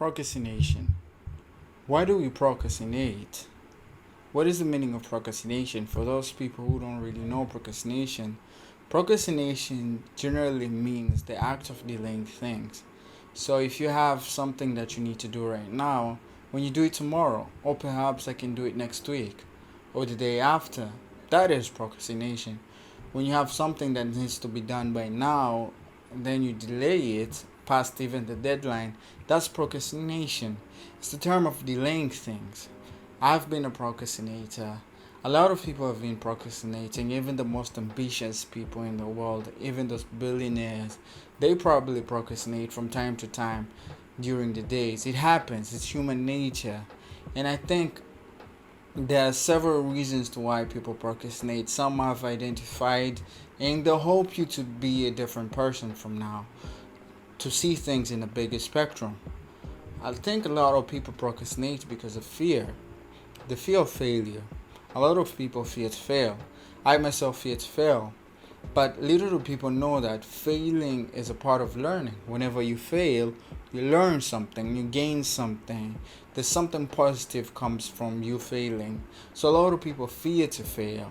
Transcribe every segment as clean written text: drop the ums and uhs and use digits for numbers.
Procrastination. Why do we procrastinate? What is the meaning of procrastination? For those people who don't really know procrastination generally means the act of delaying things. So if you have something that you need to do right now, when you do it tomorrow, or perhaps I can do it next week, or the day after, that is procrastination. When you have something that needs to be done by now, and then you delay it past even the deadline, that's procrastination. It's the term of delaying things. I've been a procrastinator. A lot of people have been procrastinating, even the most ambitious people in the world, even those billionaires, they probably procrastinate from time to time during the days. It happens, it's human nature. And I think there are several reasons to why people procrastinate. Some have identified, and they'll help you to be a different person from now, to see things in a bigger spectrum. I think a lot of people procrastinate because of fear, the fear of failure. A lot of people fear to fail. I myself fear to fail. But little do people know that failing is a part of learning. Whenever you fail, you learn something, you gain something. There's something positive comes from you failing. So a lot of people fear to fail.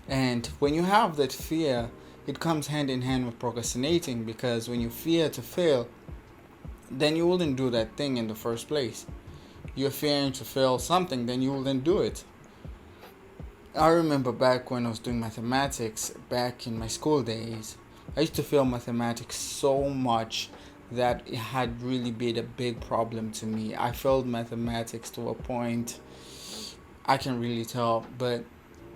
And when you have that fear, it comes hand in hand with procrastinating, because when you fear to fail, then you wouldn't do that thing in the first place. You're fearing to fail something, then you wouldn't do it. I remember back when I was doing mathematics, back in my school days, I used to fail mathematics so much that it had really been a big problem to me. I failed mathematics to a point I can really tell, but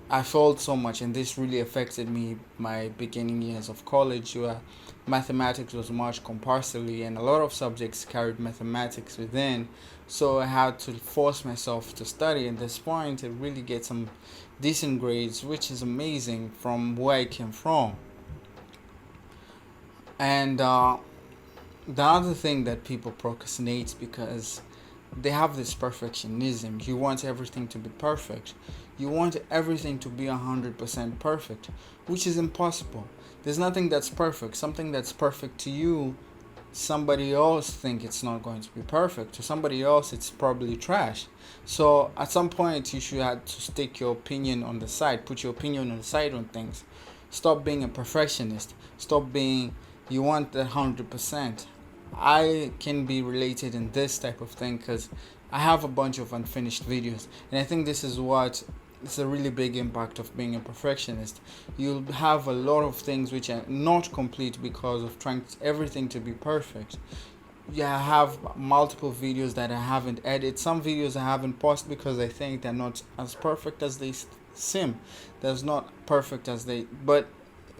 I failed so much, and this really affected me my beginning years of college, where mathematics was much compulsory and a lot of subjects carried mathematics within. So I had to force myself to study. At this point, I really get some decent grades, which is amazing from where I came from. And the other thing that people procrastinate because they have this perfectionism. You want everything to be perfect. You want everything to be 100% perfect, which is impossible. There's nothing that's perfect. Something that's perfect to you, somebody else think it's not going to be perfect. To somebody else, it's probably trash. So at some point, you should have to stick your opinion on the side. Put your opinion on the side on things. Stop being a perfectionist. Stop being, you want that 100%. I can be related in this type of thing because I have a bunch of unfinished videos, and I think this is what it's a really big impact of being a perfectionist. You'll have a lot of things which are not complete because of trying everything to be perfect. Yeah, I have multiple videos that I haven't edited. Some videos I haven't posted because I think they're not as perfect as they seem. There's not perfect as they, but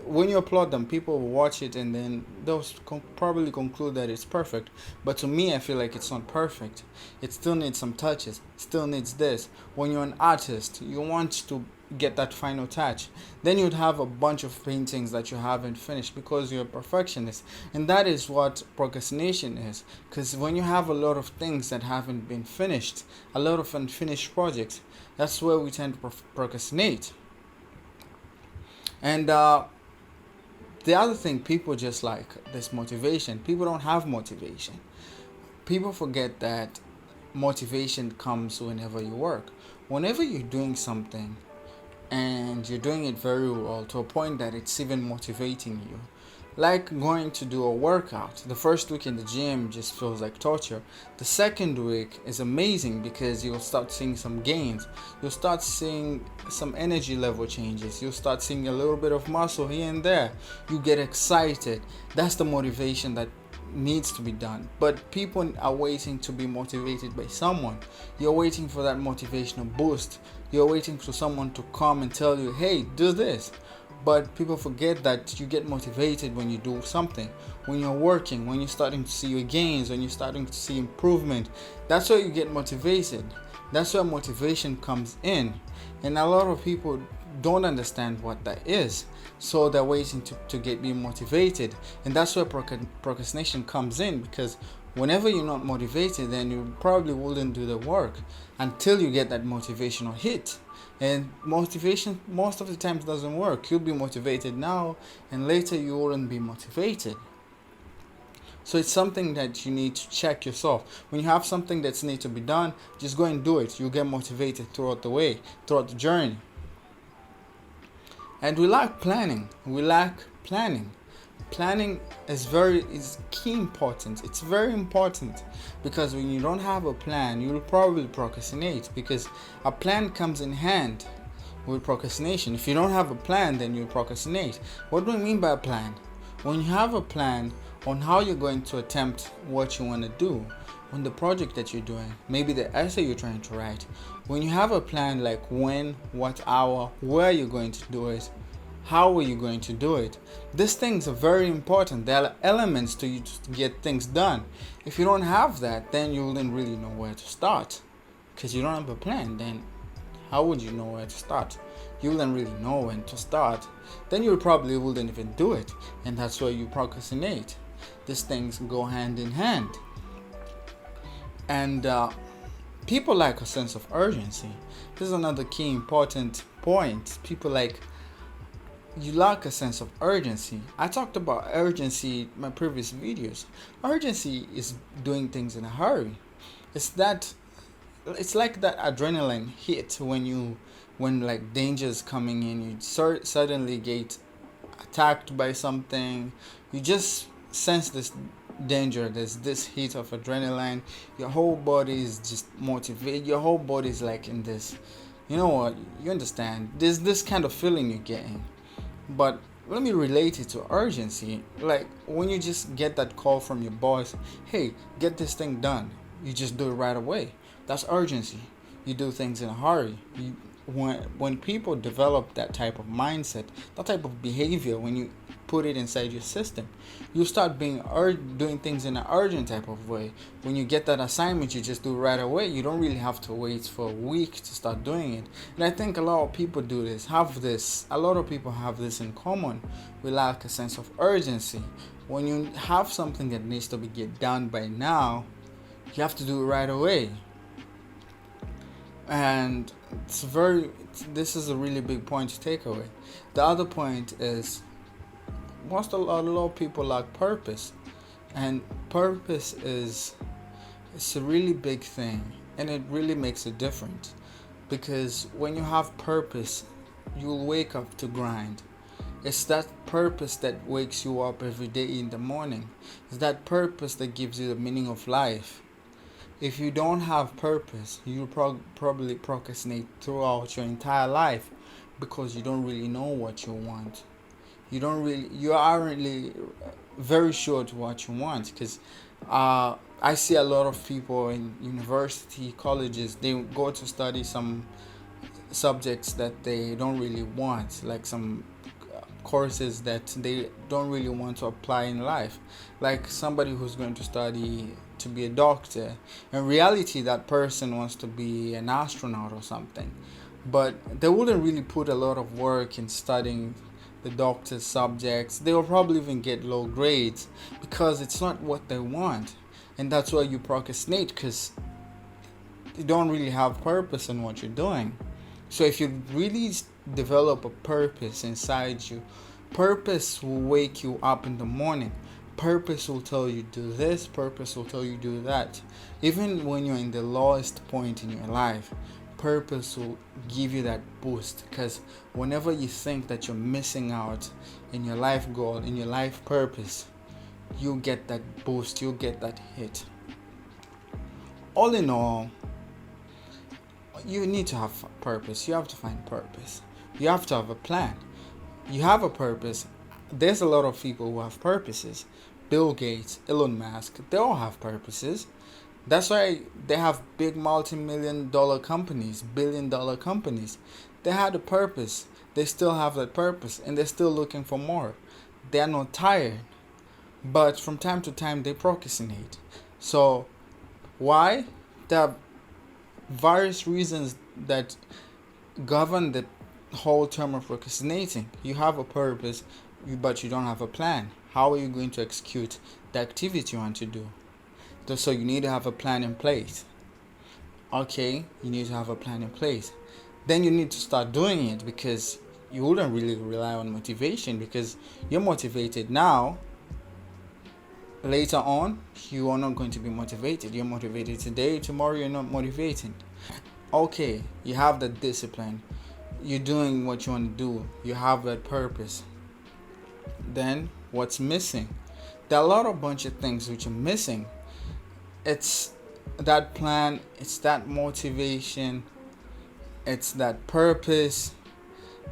when you upload them, people will watch it and then they'll probably conclude that it's perfect. But to me, I feel like it's not perfect. It still needs some touches. Still needs this. When you're an artist, you want to get that final touch. Then you'd have a bunch of paintings that you haven't finished because you're a perfectionist. And that is what procrastination is. Because when you have a lot of things that haven't been finished, a lot of unfinished projects, that's where we tend to procrastinate. And the other thing, people just like this motivation. People don't have motivation. People forget that motivation comes whenever you work. Whenever you're doing something and you're doing it very well to a point that it's even motivating you, like going to do a workout. The first week in the gym just feels like torture. The second week is amazing because you'll start seeing some gains. You'll start seeing some energy level changes. You'll start seeing a little bit of muscle here and there. You get excited. That's the motivation that needs to be done. But people are waiting to be motivated by someone. You're waiting for that motivational boost. You're waiting for someone to come and tell you, hey, do this. But people forget that you get motivated when you do something. When you're working, when you're starting to see your gains, when you're starting to see improvement. That's where you get motivated. That's where motivation comes in. And a lot of people don't understand what that is. So they're waiting to get being motivated. And that's where procrastination comes in, because whenever you're not motivated, then you probably wouldn't do the work until you get that motivational hit. And motivation most of the times doesn't work. You'll be motivated now and later you wouldn't be motivated. So it's something that you need to check yourself. When you have something that's need to be done, just go and do it. You'll get motivated throughout the way, throughout the journey. And we lack planning. Planning is key important. It's very important, because when you don't have a plan, you'll probably procrastinate, because a plan comes in hand with procrastination. If you don't have a plan, then you'll procrastinate. What do I mean by a plan? When you have a plan on how you're going to attempt what you want to do, on the project that you're doing, maybe the essay you're trying to write, when you have a plan like when, what hour, where you're going to do it, how are you going to do it, these things are very important. There are elements to you to get things done. If you don't have that, then you wouldn't really know where to start, because you don't have a plan. Then how would you know where to start? You wouldn't really know when to start. Then you probably wouldn't even do it, and that's why you procrastinate. These things go hand in hand. And people lack a sense of urgency. This is another key important point. You lack a sense of urgency. I talked about urgency in my previous videos. Urgency is doing things in a hurry. It's like that adrenaline hit when like danger is coming in. You suddenly get attacked by something. You just sense this danger. There's this hit of adrenaline. Your whole body is just motivated. Your whole body is like in this. You know what? You understand. There's this kind of feeling you're getting. But let me relate it to urgency. Like when you just get that call from your boss, hey, get this thing done. You just do it right away. That's urgency. You do things in a hurry. When people develop that type of mindset, that type of behavior, when you put it inside your system, you start doing things in an urgent type of way. When you get that assignment, you just do it right away. You don't really have to wait for a week to start doing it. And I think a lot of people a lot of people have this in common. We lack a sense of urgency. When you have something that needs to be get done by now, you have to do it right away. And this is a really big point to take away. The other point is a lot of people lack purpose, and purpose it's a really big thing, and it really makes a difference, because when you have purpose, you'll wake up to grind. It's that purpose that wakes you up every day in the morning. It's that purpose that gives you the meaning of life. If you don't have purpose, you'll probably procrastinate throughout your entire life, because you don't really know what you want. You aren't really very sure to what you want, because I see a lot of people in university, colleges, they go to study some subjects that they don't really want, like some courses that they don't really want to apply in life, like somebody who's going to study to be a doctor. In reality, that person wants to be an astronaut or something, but they wouldn't really put a lot of work in studying the doctor's subjects. They will probably even get low grades, because it's not what they want. And that's why you procrastinate, because you don't really have purpose in what you're doing. So if you really develop a purpose inside you, purpose will wake you up in the morning. Purpose will tell you do this, purpose will tell you do that. Even when you're in the lowest point in your life, purpose will give you that boost, because whenever you think that you're missing out in your life goal, in your life purpose, you'll get that boost, you'll get that hit. All in all, you need to have purpose. You have to find purpose. You have to have a plan. You have a purpose. There's a lot of people who have purposes. Bill Gates, Elon Musk, they all have purposes. That's why they have big multi-million-dollar companies, billion-dollar companies. They had a purpose. They still have that purpose, and they're still looking for more. They're not tired, but from time to time they procrastinate. So why? There are various reasons that govern the whole term of procrastinating. You have a purpose, but you don't have a plan. How are you going to execute the activity you want to do? So you need to have a plan in place. Okay, you need to have a plan in place. Then you need to start doing it, because you wouldn't really rely on motivation, because you're motivated now. later on you are not going to be motivated. You're motivated today, tomorrow you're not motivated. Okay, you have that discipline, you're doing what you want to do, you have that purpose. Then what's missing? There are a lot of bunch of things which are missing. It's that plan, it's that motivation, it's that purpose.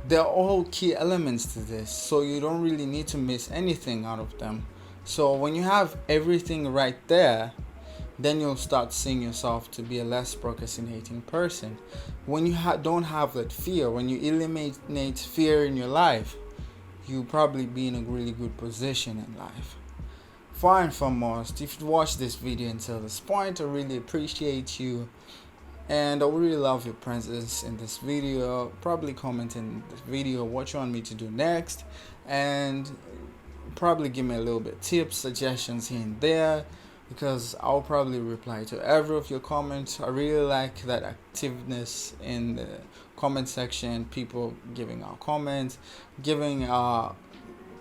They're all key elements to this, so you don't really need to miss anything out of them. So when you have everything right there, then you'll start seeing yourself to be a less procrastinating person. When you don't have that fear, when you eliminate fear in your life, you'll probably be in a really good position in life. Far and foremost, if you watched this video until this point, I really appreciate you, and I would really love your presence in this video. Probably comment in this video what you want me to do next, and probably give me a little bit tips, suggestions here and there, because I'll probably reply to every of your comments. I really like that activeness in the comment section, people giving our comments, giving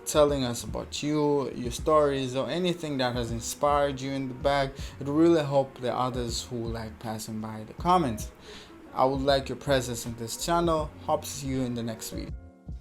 telling us about you, your stories, or anything that has inspired you in the back. It really help the others who like passing by the comments. I would like your presence in this channel. Hope to see you in the next video.